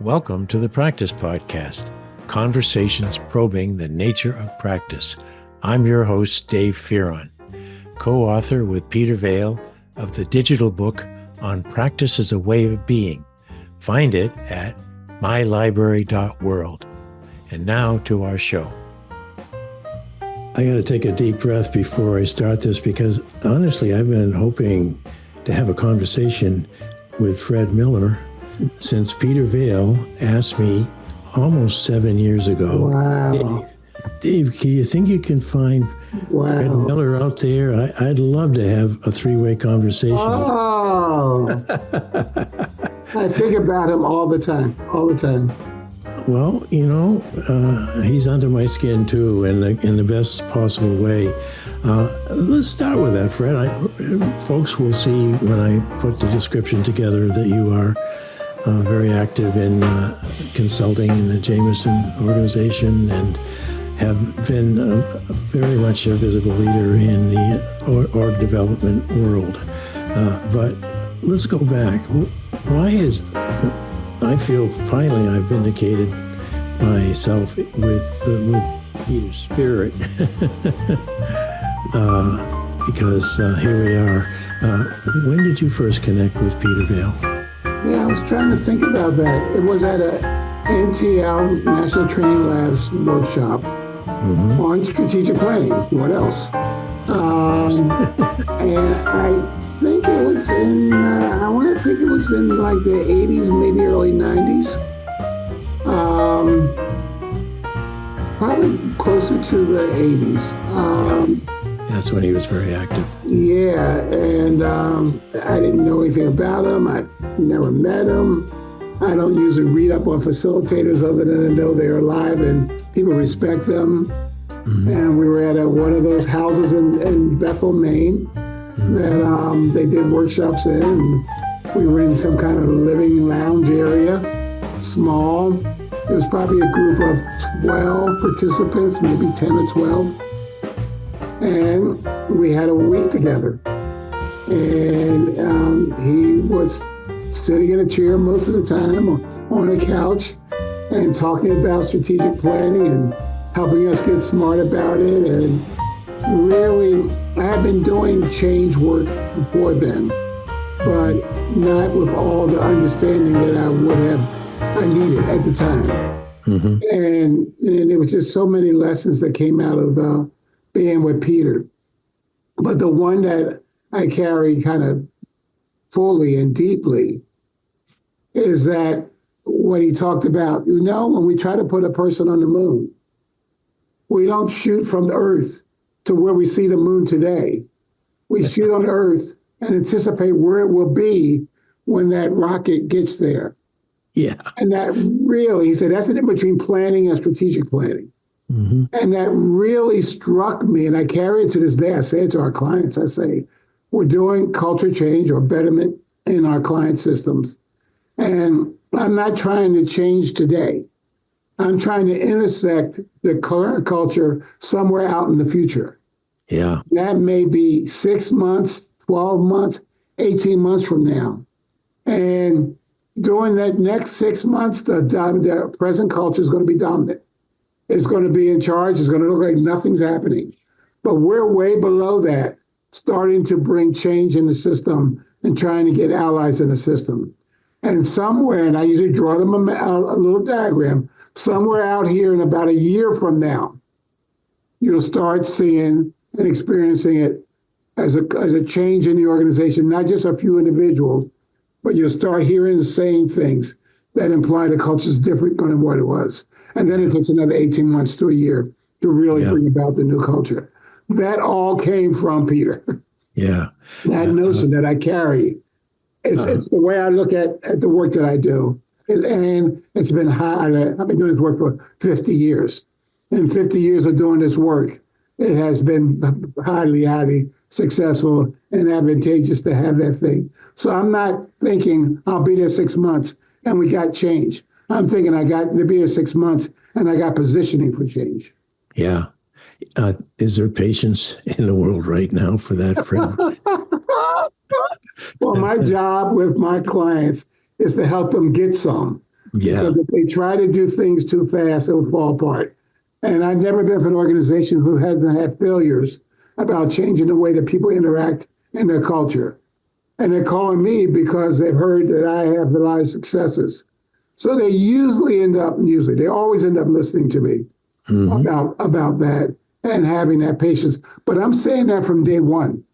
Welcome to the Practice Podcast, conversations probing the nature of practice. I'm your host, Dave Fearon, co-author with Peter Vaill of the digital book on Practice as a Way of Being. Find it at mylibrary.world. And now to our show. I got to take a deep breath before I start this because honestly, I've been hoping to have a conversation with Fred Miller since Peter Vaill asked me almost 7 years ago. Wow. Dave, do you think you can find Fred Miller out there? I'd love to have a three-way conversation. Oh, I think about him all the time. Well, he's under my skin too, in the best possible way. Let's start with that, Fred. Folks will see when I put the description together that you are very active in consulting in the Jameson organization and have been very much a visible leader in the org development world. But let's go back. I feel finally I've vindicated myself with Peter's spirit because here we are. When did you first connect with Peter Vaill? Yeah, I was trying to think about that. It was at a NTL, National Training Labs workshop on strategic planning. What else? And I think it was in like the 80s, maybe early 90s. Probably closer to the 80s. That's when he was very active. Yeah, and I didn't know anything about him. I never met him. I don't usually read up on facilitators other than to know they're alive and people respect them. Mm-hmm. And we were at one of those houses in Bethel, Maine, that they did workshops in. And we were in some kind of living lounge area, small. It was probably a group of 12 participants, maybe 10 or 12. And we had a week together. And he was sitting in a chair most of the time or on a couch and talking about strategic planning and helping us get smart about it. And really, I had been doing change work before then, but not with all the understanding that I needed at the time. Mm-hmm. And there was just so many lessons that came out of being with Peter. But the one that I carry kind of fully and deeply is that what he talked about, when we try to put a person on the moon, we don't shoot from the Earth to where we see the moon today. We shoot on Earth and anticipate where it will be when that rocket gets there. Yeah. And that really, he said, that's the difference between planning and strategic planning. Mm-hmm. And that really struck me, and I carry it to this day. I say it to our clients. I say, we're doing culture change or betterment in our client systems. And I'm not trying to change today. I'm trying to intersect the current culture somewhere out in the future. Yeah. That may be 6 months, 12 months, 18 months from now. And during that next 6 months, the present culture is going to be dominant. It's going to be in charge. It's going to look like nothing's happening. But we're way below that, starting to bring change in the system and trying to get allies in the system. And somewhere, and I usually draw them a little diagram, somewhere out here in about a year from now, you'll start seeing and experiencing it as a change in the organization, not just a few individuals, but you'll start hearing and saying things that imply the culture is different than what it was. And then it takes another 18 months to a year to really bring about the new culture. That all came from Peter. Yeah. That notion that I carry. It's the way I look at the work that I do. And it's been hard. I've been doing this work for 50 years. In 50 years of doing this work, it has been highly successful and advantageous to have that thing. So I'm not thinking I'll be there 6 months and we got change. I'm thinking I got to be there 6 months and I got positioning for change. Yeah. Is there patience in the world right now for that, Fred? Well, my job with my clients is to help them get some. Yeah. Because if they try to do things too fast, it will fall apart. And I've never been for an organization who hasn't had failures about changing the way that people interact in their culture. And they're calling me because they've heard that I have a lot of successes. So they they always end up listening to me about that and having that patience. But I'm saying that from day one.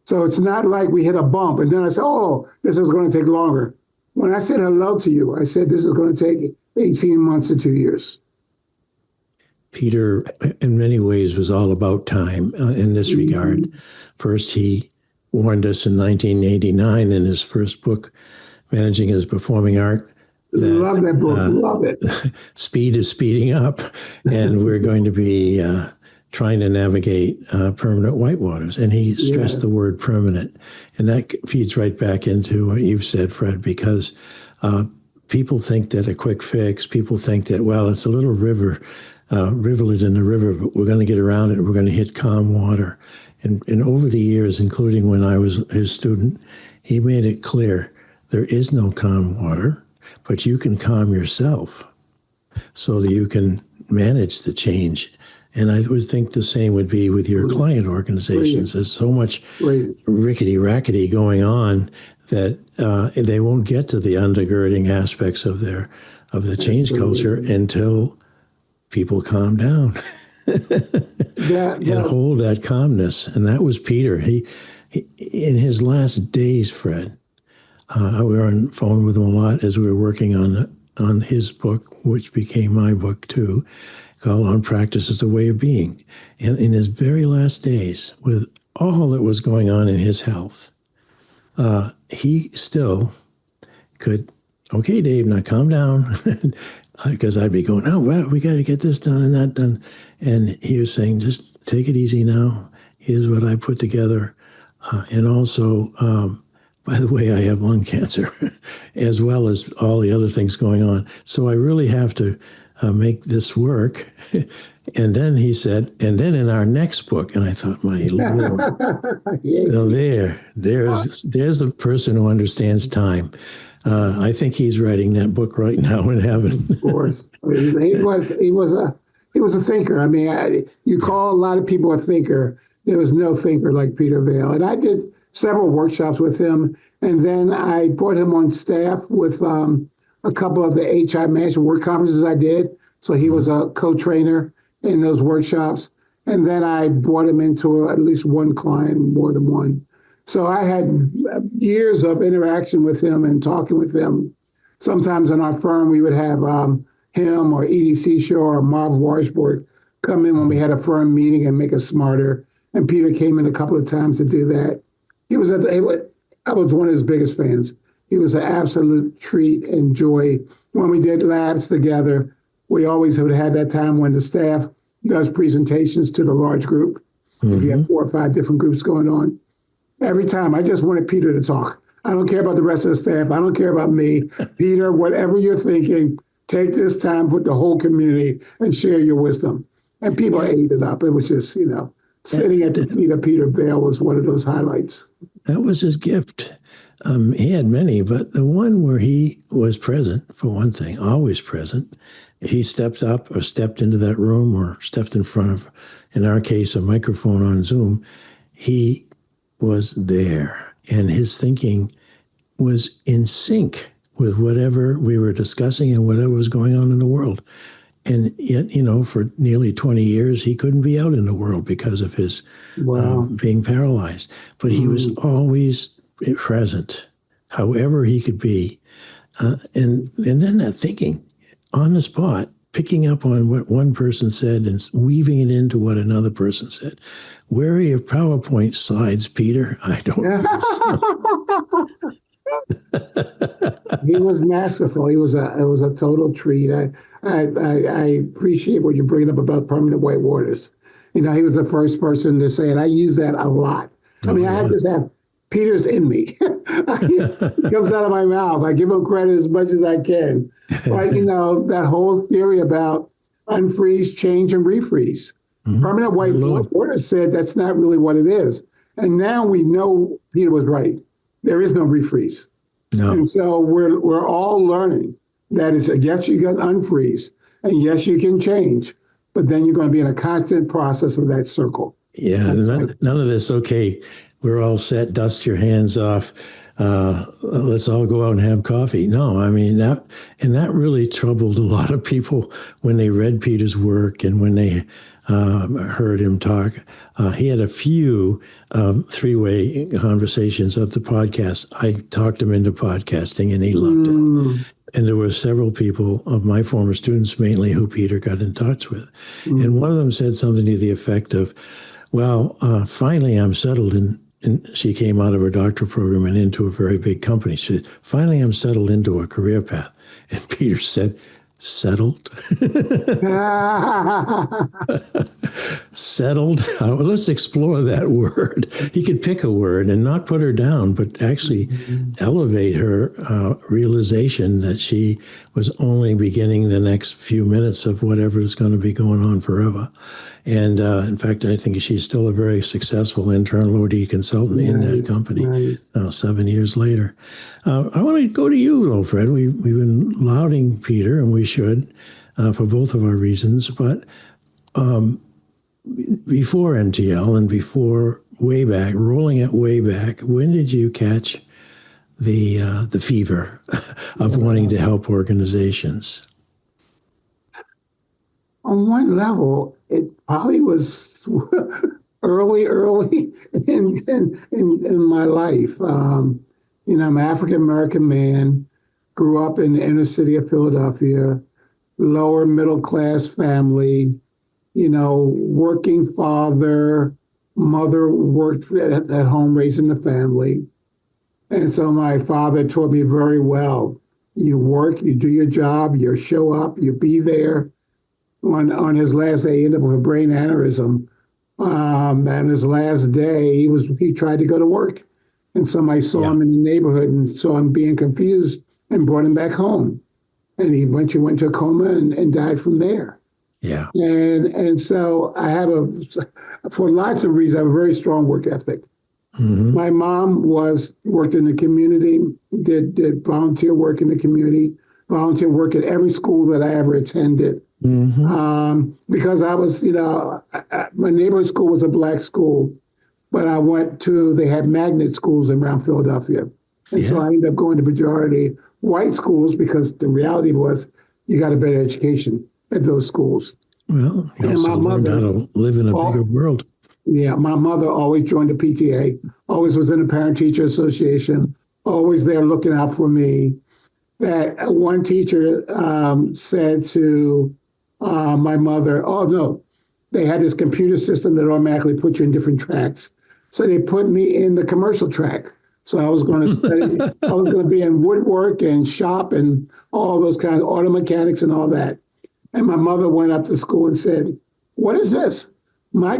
So it's not like we hit a bump and then I said, oh, this is going to take longer. When I said hello to you, I said this is going to take 18 months to 2 years. Peter, in many ways, was all about time in this regard. First, he warned us in 1989 in his first book, Managing His Performing Art. Love that book. Love it. Speed is speeding up, and we're going to be trying to navigate permanent whitewaters. And he stressed the word permanent. And that feeds right back into what you've said, Fred, because people think that a quick fix, people think that, well, it's a little rivulet in the river, but we're going to get around it. We're going to hit calm water. And over the years, including when I was his student, he made it clear there is no calm water, but you can calm yourself so that you can manage the change. And I would think the same would be with your client organizations. There's so much rickety-rackety going on that they won't get to the undergirding aspects of the change culture until people calm down and hold that calmness. And that was Peter. He in his last days, Fred, we were on the phone with him a lot as we were working on his book, which became my book too, called On Practice as a Way of Being. And in his very last days, with all that was going on in his health, he still could, okay, Dave, now calm down. Because I'd be going, oh, well, we got to get this done and that done. And he was saying, just take it easy now. Here's what I put together. And also, by the way, I have lung cancer, as well as all the other things going on. So I really have to make this work. And then he said, and then in our next book, and I thought, my Lord, well, there's a person who understands time. I think he's writing that book right now in heaven. Of course, he was a thinker. I mean, you call a lot of people a thinker. There was no thinker like Peter Vaill, and I did several workshops with him, and then I brought him on staff with a couple of the HI Management Work Conferences I did. So he was a co-trainer in those workshops, and then I brought him into at least one client, more than one. So I had years of interaction with him and talking with him. Sometimes in our firm, we would have him or EDC Shaw or Marv Washboard come in when we had a firm meeting and make us smarter. And Peter came in a couple of times to do that. I was one of his biggest fans. He was an absolute treat and joy. When we did labs together, we always would have that time when the staff does presentations to the large group. If you have 4 or 5 different groups going on. Every time, I just wanted Peter to talk. I don't care about the rest of the staff. I don't care about me. Peter, whatever you're thinking, take this time with the whole community and share your wisdom. And people ate it up. It was just, sitting at the feet of Peter Vaill was one of those highlights. That was his gift. He had many, but the one where he was present, for one thing, always present. He stepped up or stepped into that room or stepped in front of, in our case, a microphone on Zoom. He was there, and his thinking was in sync with whatever we were discussing and whatever was going on in the world. And yet, for nearly 20 years, he couldn't be out in the world because of his being paralyzed. But he was always present, however he could be. And then that thinking on the spot, picking up on what one person said and weaving it into what another person said. Where are your PowerPoint slides, Peter? I don't know. He was masterful. It was a total treat. I appreciate what you're bringing up about permanent white waters. He was the first person to say it. I use that a lot. I mean, I just have Peter's in me. It comes out of my mouth. I give him credit as much as I can. But, that whole theory about unfreeze, change, and refreeze. Permanent white water said that's not really what it is. And now we know Peter was right. There is no refreeze. No. And so we're all learning That is, yes, you can unfreeze, and yes, you can change, but then you're going to be in a constant process of that circle. Yeah, none of this, okay, we're all set, dust your hands off. Let's all go out and have coffee. No, I mean, that really troubled a lot of people when they read Peter's work and when they heard him talk. He had a few three-way conversations of the podcast. I talked him into podcasting, and he loved it. And there were several people of my former students, mainly, who Peter got in touch with. And one of them said something to the effect of, well, finally I'm settled in, and she came out of her doctoral program and into a very big company. She said, finally I'm settled into a career path. And Peter said, settled? Settled? Let's explore that word. He could pick a word and not put her down, but actually elevate her realization that she was only beginning the next few minutes of whatever is going to be going on forever. And in fact, I think she's still a very successful internal OD consultant in that company. 7 years later. I want to go to you, though, Fred. We've been lauding Peter, and we should, for both of our reasons. But before MTL and before way back, rolling it way back, when did you catch the fever of wanting to help organizations? On one level, it probably was early in my life. I'm an African-American man, grew up in the inner city of Philadelphia, lower middle class family, working father, mother worked at home raising the family. And so my father taught me very well. You work, you do your job, you show up, you be there. On his last day, he ended up with a brain aneurysm. And his last day, he tried to go to work. And somebody saw him in the neighborhood and saw him being confused and brought him back home. And he eventually went to a coma and died from there. Yeah. And so I have for lots of reasons, I have a very strong work ethic. Mm-hmm. My mom worked in the community, did volunteer work in the community, volunteer work at every school that I ever attended. Mm-hmm. Because I was, my neighborhood school was a black school, but they had magnet schools around Philadelphia. And so I ended up going to majority white schools because the reality was you got a better education at those schools. Well, you and my mother learned how to live in a bigger world. Yeah, my mother always joined the PTA, always was in the Parent-Teacher Association, always there looking out for me. That one teacher said to my mother, oh, no, they had this computer system that automatically put you in different tracks. So they put me in the commercial track. So I was going to study, I was going to be in woodwork and shop and all those kinds of auto mechanics and all that. And my mother went up to school and said, what is this? My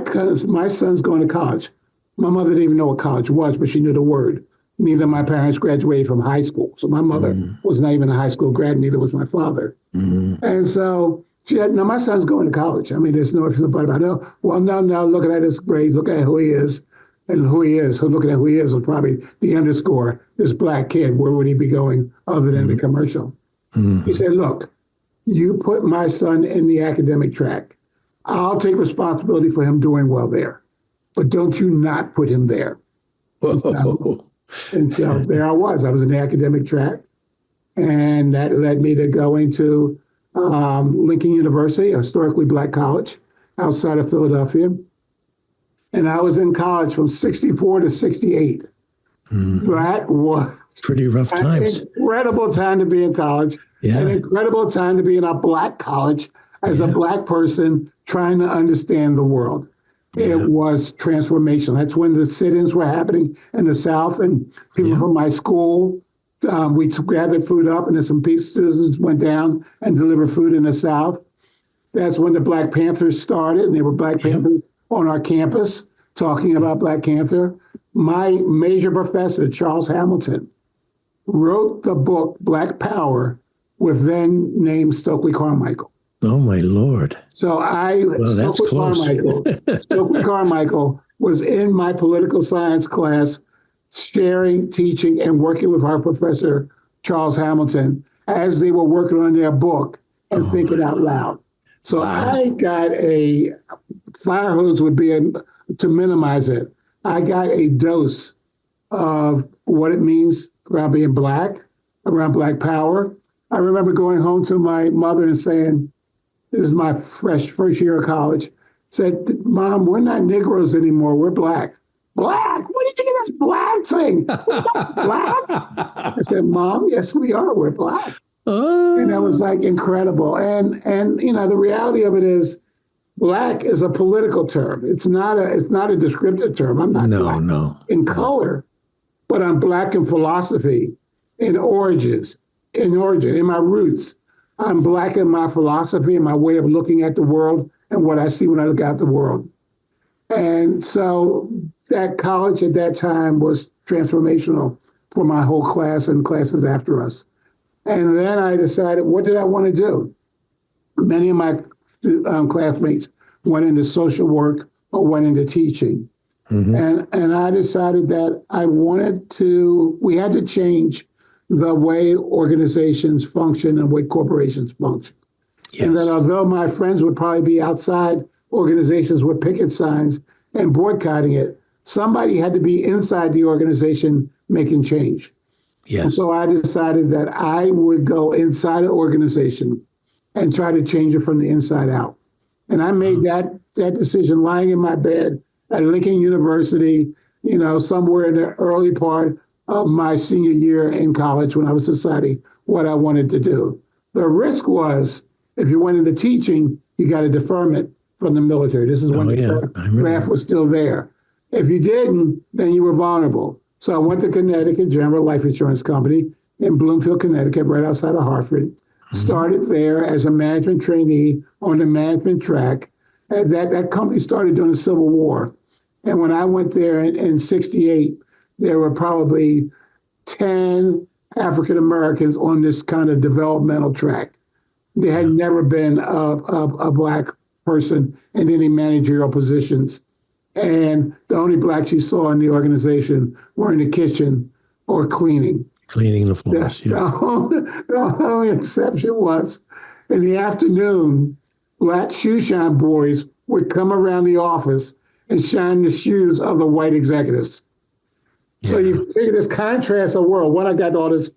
son's going to college. My mother didn't even know what college was, but she knew the word. Neither of my parents graduated from high school. So my mother was not even a high school grad, neither was my father. Mm-hmm. And so she said, no, my son's going to college. I mean, there's no ifs and buts about it. Well, no, look at his grade, look at who he is. And who he is, looking at who he is was probably the underscore, this black kid, where would he be going other than the commercial? Mm-hmm. He said, look, you put my son in the academic track. I'll take responsibility for him doing well there. But don't you not put him there. And so there I was. I was in the academic track. And that led me to going to Lincoln University, a historically black college outside of Philadelphia. And I was in college from 64 to 68. That was pretty rough times. An incredible time to be in college. Yeah. An incredible time to be in a black college as a black person trying to understand the world. Yeah. It was transformational. That's when the sit-ins were happening in the South, and people from my school, we gathered food up, and then some students went down and delivered food in the South. That's when the Black Panthers started, and they were Black Panthers on our campus talking about Black Panther. My major professor, Charles Hamilton, wrote the book Black Power with then named Stokely Carmichael. Oh, my Lord. So that's close. Stokely Carmichael was in my political science class, sharing, teaching, and working with our professor, Charles Hamilton. as they were working on their book and Oh, thinking out loud. So wow. I got a fire hose would be to minimize it. I got a dose of what it means around being black, around black power. I remember going home to my mother and saying, this is my first year of college, said, Mom, we're not Negroes anymore, we're black. Black? What did you get this black thing? We're not black? I said, Mom, yes, we are, we're black. And that was Oh, like incredible. And the reality of it is black is a political term. It's not a descriptive term. I'm not no, black no, in no. color, but I'm black in philosophy, in origin, in my roots. I'm black in my philosophy and my way of looking at the world and what I see when I look at the world. And so that college at that time was transformational for my whole class and classes after us. And then I decided, what did I want to do? Many of my classmates went into social work or went into teaching. Hmm. And I decided that we had to change the way organizations function and the way corporations function. And that Yes. although my friends would probably be outside organizations with picket signs and boycotting it, somebody had to be inside the organization making change. And Yes. so I decided that I would go inside an organization and try to change it from the inside out. And I made that decision lying in my bed at Lincoln University, somewhere in the early part of my senior year in college when I was deciding what I wanted to do. The risk was if you went into teaching, you got a deferment from the military. This is when Oh, yeah. the I remember. draft was still there. If you didn't, then you were vulnerable. So I went to Connecticut General Life Insurance Company in Bloomfield, Connecticut, right outside of Hartford. Hmm. Started there as a management trainee on the management track. And that company started during the Civil War. And when I went there in 68, there were probably 10 African Americans on this kind of developmental track. There had Yeah. never been a black person in any managerial positions. And the only blacks you saw in the organization were in the kitchen or cleaning. Cleaning the The, floors. the, Yeah. only, the only exception was in the afternoon, black shoe shine boys would come around the office and shine the shoes of the white executives. So Yeah. you figure this contrast of world. One, I got all this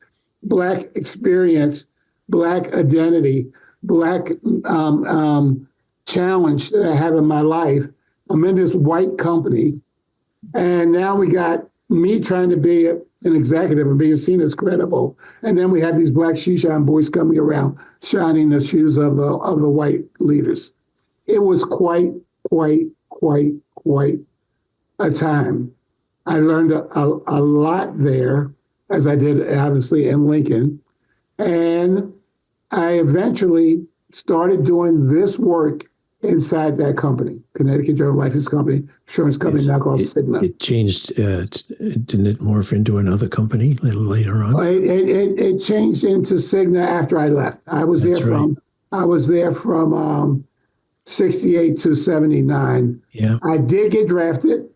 black experience, black identity, black challenge that I have in my life. I'm in this white company, and now we got me trying to be an executive and being seen as credible. And then we have these black shoe shine boys coming around, shining the shoes of the white leaders. It was quite a time. I learned a lot there, as I did obviously in Lincoln. And I eventually started doing this work inside that company, Connecticut General Life Insurance Company, It's now called it Cigna. it changed. Didn't it morph into another company a little later on? It changed into Cigna after I left. That's right. I was there from 68 to 79. Yeah. I did get drafted.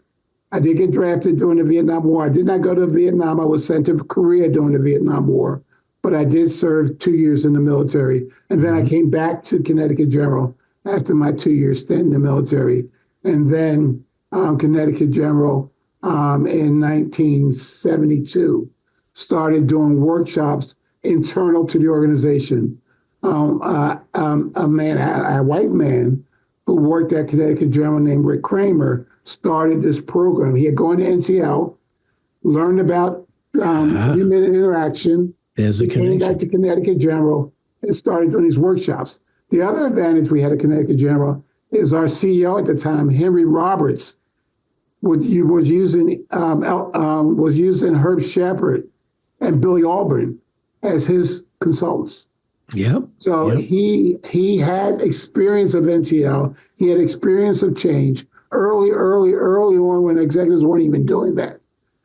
I did get drafted during the Vietnam War. I did not go to Vietnam. I was sent to Korea during the Vietnam War, but I did serve 2 years in the military. And then I Hmm. came back to Connecticut General after my 2 year stint in the military. And then Connecticut General in 1972 started doing workshops internal to the organization. A white man who worked at Connecticut General named Rick Kramer started this program. He had gone to NTL, learned about Ah, human interaction. there's a He came back connection. to Connecticut General and started doing these workshops. The other advantage we had at Connecticut General is our CEO at the time, Henry Roberts, was using Herb Shepard and Billy Albrin as his consultants. Yep. So Yep. he had experience of NTL. He had experience of change early on when executives weren't even doing that.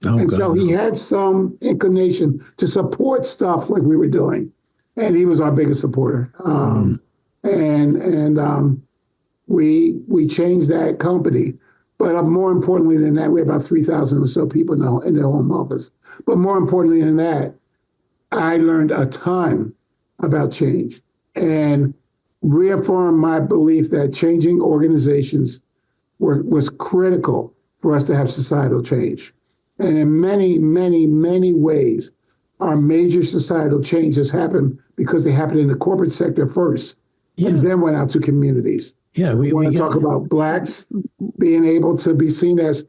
Oh And God, so he no. had some inclination to support stuff like we were doing. And he was our biggest supporter. Mm. And we changed that company. But more importantly than that, we had about 3,000 or so people in the home office. But more importantly than that, I learned a ton about change and reaffirmed my belief that changing organizations was critical for us to have societal change. And in many, many, many ways, our major societal changes happened because they happened in the corporate sector first and then went out to communities. Yeah, we want to talk about Blacks being able to be seen as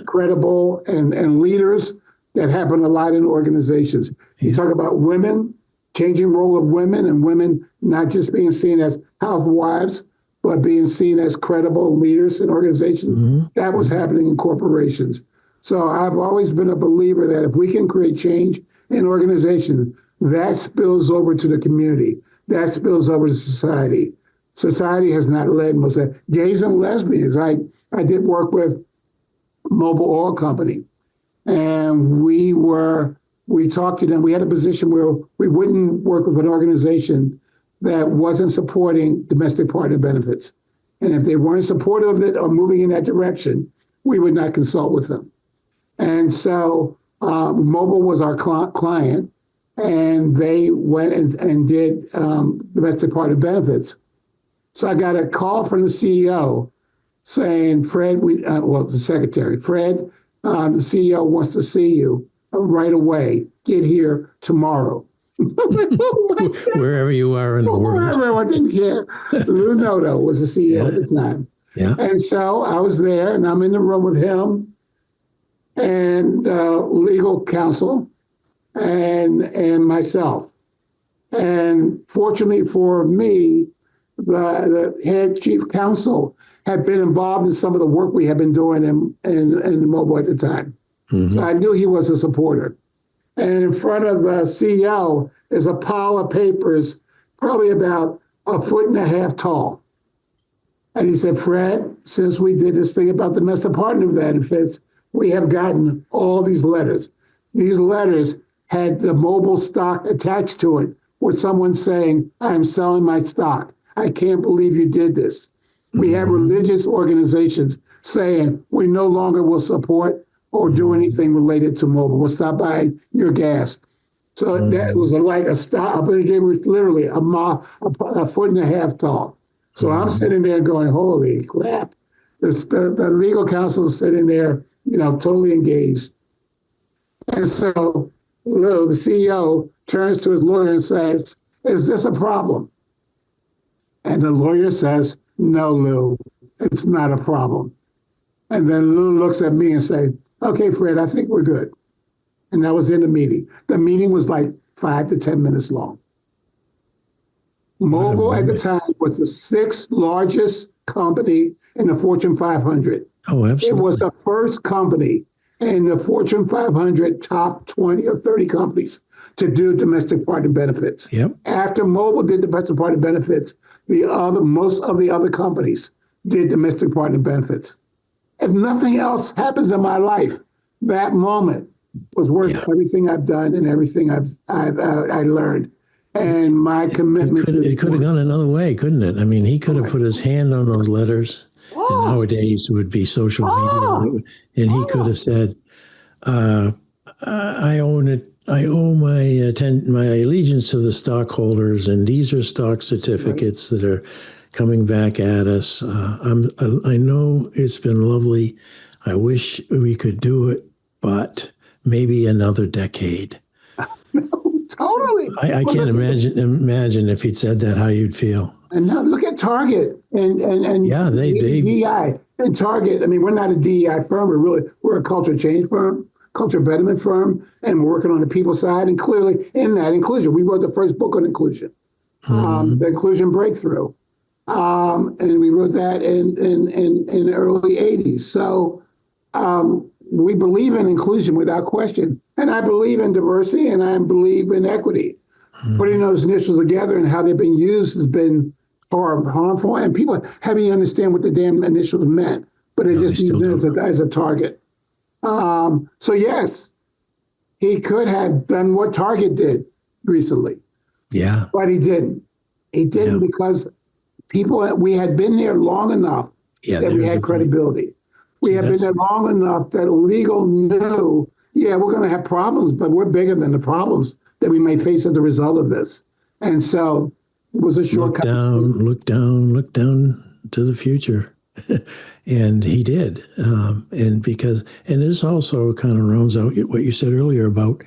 credible and leaders. That happen a lot in organizations. You talk about women, changing role of women, and women not just being seen as housewives, but being seen as credible leaders in organizations. That was happening in corporations. So I've always been a believer that if we can create change in organizations, that spills over to the community. That spills over to society. Society has not led most of that. Gays and lesbians. I did work with Mobil Oil Company, and we talked to them. We had a position where we wouldn't work with an organization that wasn't supporting domestic partner benefits. And if they weren't supportive of it or moving in that direction, we would not consult with them. And so Mobil was our client, and they went and did domestic partner benefits. So I got a call from the CEO saying, Fred, the secretary, Fred, the CEO wants to see you right away. Get here tomorrow. Wherever you are in the world. Wherever, I didn't care. Lou Noto was the CEO at the time. Yeah. And so I was there, and I'm in the room with him and legal counsel and myself. And fortunately for me, the head chief counsel had been involved in some of the work we had been doing in Mobil at the time. So I knew he was a supporter. And in front of the CEO is a pile of papers, probably about 1.5 feet tall. And he said, Fred, since we did this thing about domestic partner benefits, we have gotten all these letters. These letters had the Mobil stock attached to it with someone saying, I'm selling my stock. I can't believe you did this. We have religious organizations saying we no longer will support or do anything related to Mobil. We'll stop buying your gas. So that was like a stop. It was literally a 1.5 feet tall. So I'm sitting there going, holy crap. The legal counsel is sitting there, totally engaged. And so Lou, the CEO, turns to his lawyer and says, is this a problem? And the lawyer says, no, Lou, it's not a problem. And then Lou looks at me and says, okay, Fred, I think we're good. And that was in the meeting. The meeting was like 5 to 10 minutes long. Mobil at the time was the 6th largest company in the Fortune 500. Oh, absolutely. It was the first company in the Fortune 500 top 20 or 30 companies to do domestic partner benefits. Yep. After Mobil did domestic partner benefits, most of the other companies did domestic partner benefits. If nothing else happens in my life, that moment was worth everything I've done and everything I learned. And my commitment it could have gone another way, couldn't it? I mean, he could have put his hand on those letters. And nowadays it would be social media. And he could have said, I own it. I owe my allegiance to the stockholders, and these are stock certificates that are coming back at us. I know it's been lovely. I wish we could do it, but maybe another decade. Totally. I can't imagine if he'd said that, how you'd feel. And now look at Target and DEI and Target. I mean, we're not a DEI firm. We're a culture change firm, culture betterment firm, and we're working on the people side. And clearly in that inclusion, we wrote the first book on inclusion, the Inclusion Breakthrough. And we wrote that in the early 80s. So we believe in inclusion without question. And I believe in diversity and I believe in equity. Putting those initials together and how they've been used has been harmful. And people haven't even understand what the damn initials meant, but it just used as a target. So yes, he could have done what Target did recently. Yeah. But he didn't. He didn't because we had been there long enough that we had credibility. We had been there long enough that legal knew, we're going to have problems, but we're bigger than the problems that we may face as a result of this. And so it was a short conversation. Look down to the future. And he did. And this also kind of rounds out what you said earlier about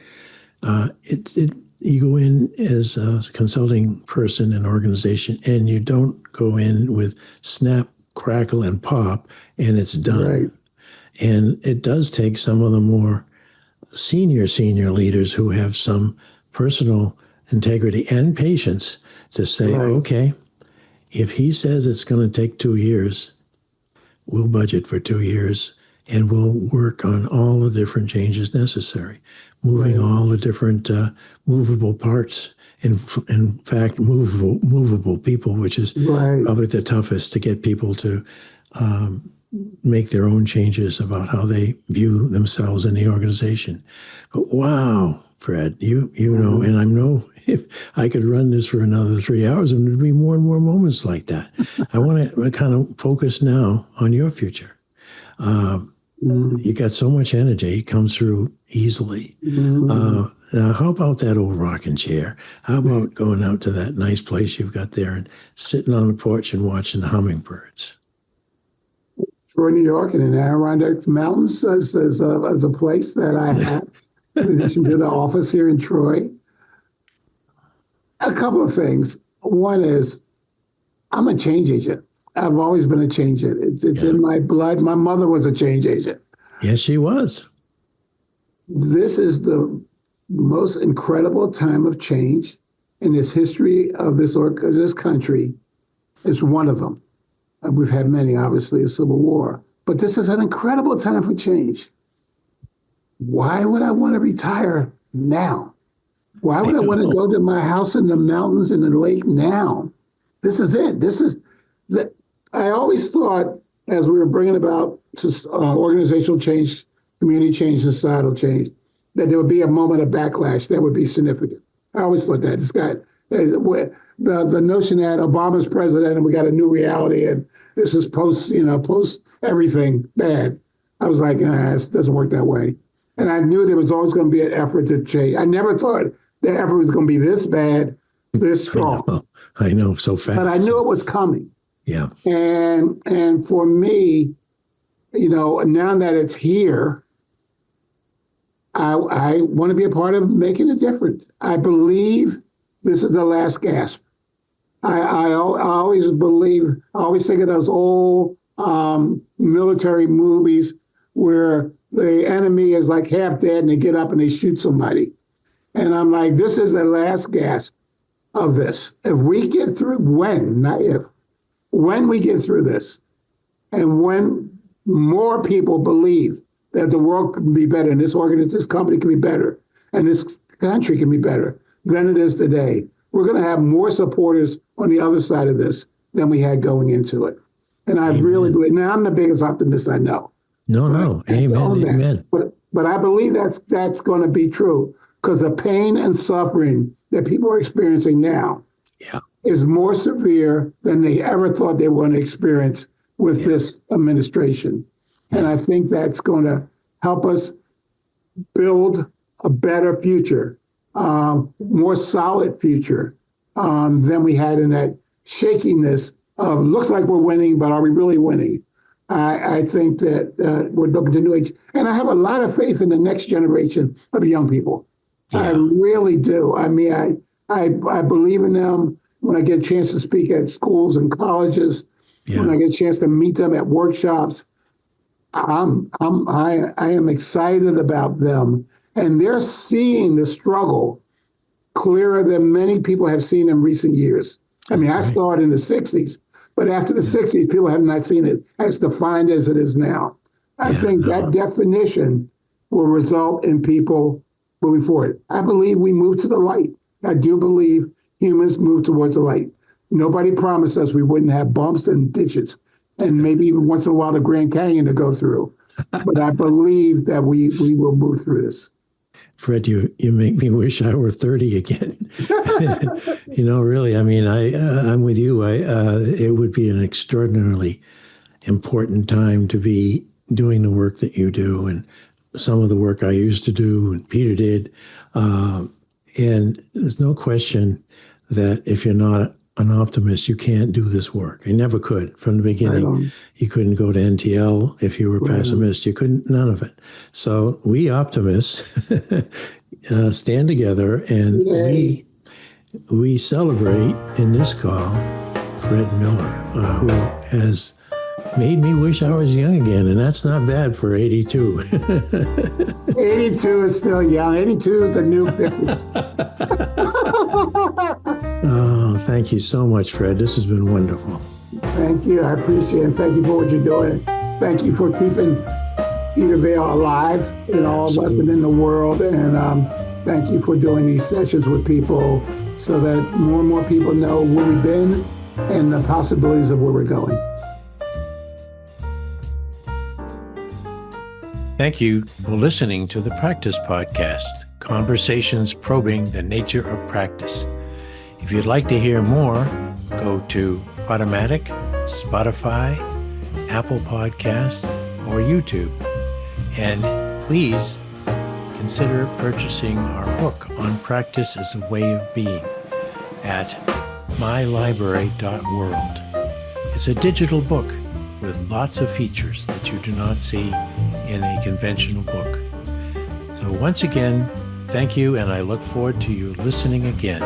you go in as a consulting person in an organization, and you don't go in with snap, crackle, and pop, and it's done. Right. And it does take some of the more senior leaders who have some personal integrity and patience to say, Right. okay, if he says it's going to take 2 years, we'll budget for 2 years and we'll work on all the different changes necessary, moving all the different movable parts. In fact, movable people, which is probably the toughest to get people to make their own changes about how they view themselves in the organization. But wow, Fred, you know, and I know if I could run this for another 3 hours, and there'd be more and more moments like that. I want to kind of focus now on your future. You got so much energy, it comes through easily. Now, how about that old rocking chair? How about going out to that nice place you've got there and sitting on the porch and watching the hummingbirds? For New York and in Adirondack Mountains as a place that I have, in addition to the office here in Troy. A couple of things. One is I'm a change agent. I've always been a change agent. It's in my blood. My mother was a change agent. Yes, she was. This is the most incredible time of change in this history of this country. It's one of them. We've had many, obviously, a civil war. But this is an incredible time for change. Why would I want to retire now? Why would I want to go to my house in the mountains in the lake now? This is it. I always thought, as we were bringing about organizational change, community change, societal change, that there would be a moment of backlash that would be significant. I always thought that. The notion that Obama's president and we got a new reality and this is post everything bad. I was like, it doesn't work that way. And I knew there was always going to be an effort to change. I never thought the effort was going to be this bad, this strong. I know, so fast. But I knew it was coming. Yeah. And for me, now that it's here, I want to be a part of making a difference. I believe this is the last gasp. I always think of those old military movies where the enemy is like half dead and they get up and they shoot somebody. And I'm like, this is the last gasp of this. If we get through, when we get through this, and when more people believe that the world can be better and this company can be better and this country can be better than it is today, we're going to have more supporters on the other side of this than we had going into it. And I really believe, now I'm the biggest optimist I know. No. Amen. But I believe that's going to be true because the pain and suffering that people are experiencing now is more severe than they ever thought they were going to experience with this administration. And I think that's going to help us build a better future, more solid future than we had in that shakiness of looks like we're winning, but are we really winning? I think that we're looking to new age. And I have a lot of faith in the next generation of young people. Yeah. I really do. I mean, I believe in them when I get a chance to speak at schools and colleges, when I get a chance to meet them at workshops. I am excited about them. And they're seeing the struggle clearer than many people have seen in recent years. I mean, I saw it in the 60s, but after the 60s, people have not seen it as defined as it is now. I think that definition will result in people moving forward. I believe we move to the light. I do believe humans move towards the light. Nobody promised us we wouldn't have bumps and ditches and maybe even once in a while the Grand Canyon to go through. But I believe that we will move through this. Fred, you make me wish I were 30 again. Really, I mean, I'm with you. It would be an extraordinarily important time to be doing the work that you do and some of the work I used to do and Peter did. And there's no question that if you're not an optimist, you can't do this work. I never could from the beginning. You couldn't go to NTL if you were a pessimist. You couldn't, none of it. So we optimists stand together, and we celebrate in this call Fred Miller, who has made me wish I was young again, and that's not bad for 82. 82 is still young. 82 is the new 50. Oh, thank you so much, Fred. This has been wonderful. Thank you. I appreciate it. Thank you for what you're doing. Thank you for keeping Peter Vaill alive in all of us and in the world. And thank you for doing these sessions with people so that more and more people know where we've been and the possibilities of where we're going. Thank you for listening to the Practice Podcast, conversations probing the nature of practice. If you'd like to hear more, go to Automatic, Spotify, Apple Podcast, or YouTube. And please consider purchasing our book on practice as a way of being at mylibrary.world. It's a digital book with lots of features that you do not see in a conventional book. So once again, thank you, and I look forward to you listening again.